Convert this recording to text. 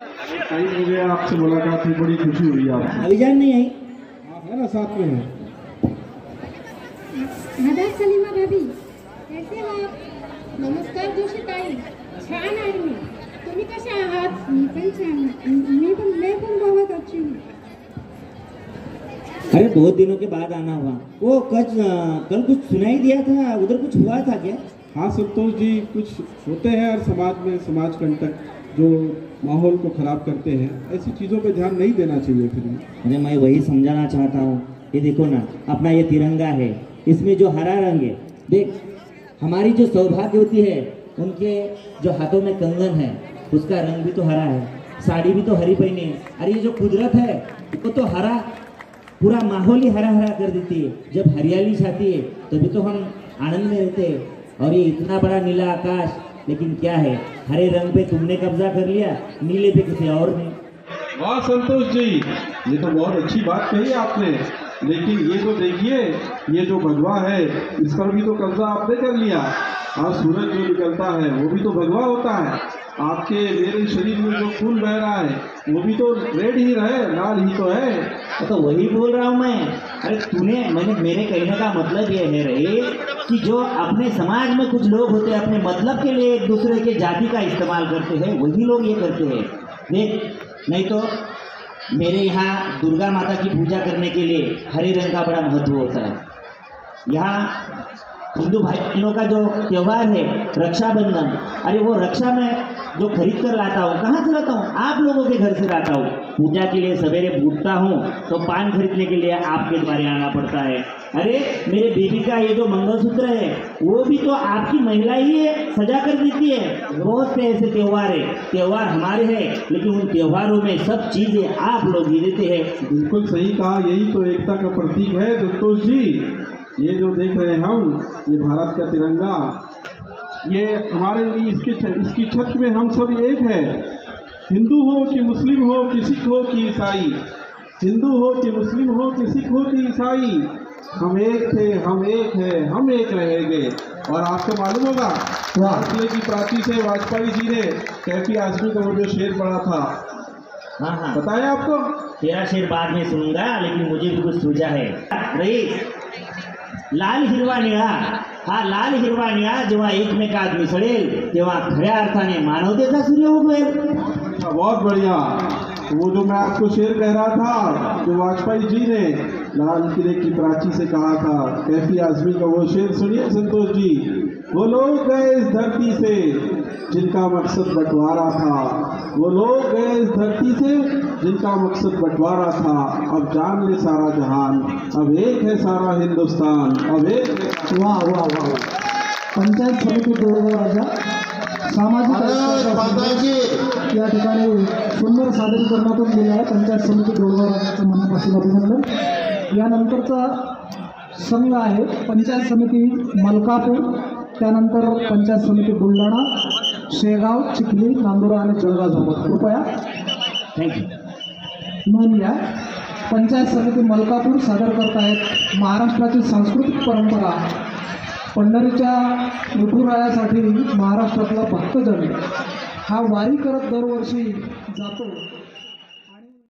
कहीं मुझे आपसे मुलाकात हुई, बड़ी खुशी हुई आपसे। अभिजान नहीं आई? आप है ना साथ में हैं। आदाब सलीमा भाभी, कैसे हो आप? नमस्कार जोशी ताई, छान आहे मी. तुम्ही कसे आहात? मी पण छान. मैं पण बहुत अच्छी हूँ. अरे बहुत दिनों के बाद आना हुआ। वो कल कुछ सुनाई दिया था, उधर कुछ हुआ था क्या? हाँ संतोष जी, कुछ होते हैं और समाज में समाज कंटक जो माहौल को खराब करते हैं, ऐसी चीज़ों पे ध्यान नहीं देना चाहिए। फिर भी अरे मैं वही समझाना चाहता हूँ। ये देखो ना, अपना ये तिरंगा है, इसमें जो हरा रंग है, देख हमारी जो सौभाग्यवती है उनके जो हाथों में कंगन है उसका रंग भी तो हरा है, साड़ी भी तो हरी पहनी है। अरे ये जो कुदरत है वो तो हरा, पूरा माहौल ही हरा हरा कर देती है। जब हरियाली छाती है तभी तो हम आनंद में रहते हैं। और ये इतना बड़ा नीला आकाश, लेकिन क्या है, हरे रंग पे तुमने कब्जा कर लिया, नीले पे किसी और ने। वाह संतोष जी, ये तो बहुत अच्छी बात कही आपने। लेकिन ये तो देखिए, ये जो भगवा है इस पर भी तो कब्जा आपने कर लिया। और सूरज जो निकलता है वो भी तो भगवा होता है। आपके मेरे शरीर में जो खून बह रहा है वो भी तो रेड ही रहे, लाल ही तो है। तो वही बोल रहा हूँ मैं। अरे मेरे कहने का मतलब ये है रे कि जो अपने समाज में कुछ लोग होते हैं अपने मतलब के लिए एक दूसरे के जाति का इस्तेमाल करते हैं, वही लोग ये करते हैं। देख, नहीं तो मेरे यहाँ दुर्गा माता की पूजा करने के लिए हरे रंग का बड़ा महत्व होता है। यहाँ हिंदू भाई बहनों का जो त्यौहार है रक्षाबंधन, अरे वो रक्षा में जो खरीद कर लाता हूँ, कहाँ से लाता हूँ? आप लोगों के घर से लाता हूँ। पूजा के लिए सवेरे उठता हूँ तो पान खरीदने के लिए आपके द्वारे आना पड़ता है। अरे मेरे बेबी का ये जो मंगलसूत्र है वो भी तो आपकी महिला ही सजा कर देती है। बहुत से ऐसे त्यौहार है, त्यौहार हमारे हैं, लेकिन उन त्योहारों में सब चीज़ें आप लोग ही देते हैं। बिल्कुल सही कहा, यही तो एकता का प्रतीक है संतोष जी। ये जो देख रहे हैं हम, ये भारत का तिरंगा, ये हमारे लिए इसकी छत में हम सब एक है। हिंदू हो कि मुस्लिम हो कि सिख हो कि ईसाई, हिंदू हो कि मुस्लिम हो कि सिख हो कि ईसाई, हम एक थे, हम एक है, हम एक रहेंगे। और आपको मालूम होगा भारतीय की प्राची से वाजपेयी जी ने कैफी आजमी का वो जो शेर पढ़ा था, हाँ बताया आपको? तेरा शेर बाद में सुनूंगा, लेकिन मुझे भी कुछ सूझा है। रईस, लाल हिरवा निळा, हा लाल हिरवा निळा जेव्हा एकमेकात मिसळेल तेव्हा खऱ्या अर्थाने मानवतेचा सूर्य उगवेल। बहुत बढ़िया। वो जो मैं आपको शेर कह रहा था, जो वाजपेयी जी ने लाल किले की प्राची से कहा था, कैफी आजमी का वो शेर सुनिए संतोष जी। वो लोग गए इस धरती से जिनका मकसद बंटवारा था, वो लोग गए इस धरती से जिनका मकसद बंटवारा था। अब जान ले सारा जहान, अब एक है सारा हिंदुस्तान, अब एक है। वाह वाह वाह। पंचायत समिती दोरगाव राजा सामाजिक या ठिकाणी सुंदर सादरीकरणातून दिलं आहे। पंचायत समिती दोरगाव राजाचं मनापासून अभिनंदन। यानंतरचा संघ आहे पंचायत समिती मलकापूर, त्यानंतर पंचायत समिती बुलढाणा, शेगाव, चिखली, नांदुरा आणि जळगाव झोपत। कृपया नोंद घ्या। पंचायत समिती मलकापूर सादर करत आहेत महाराष्ट्राची सांस्कृतिक परंपरा, पंढरीच्या विठुरायासाठी महाराष्ट्रातला भक्तजन हा वारी करत दरवर्षी जातो।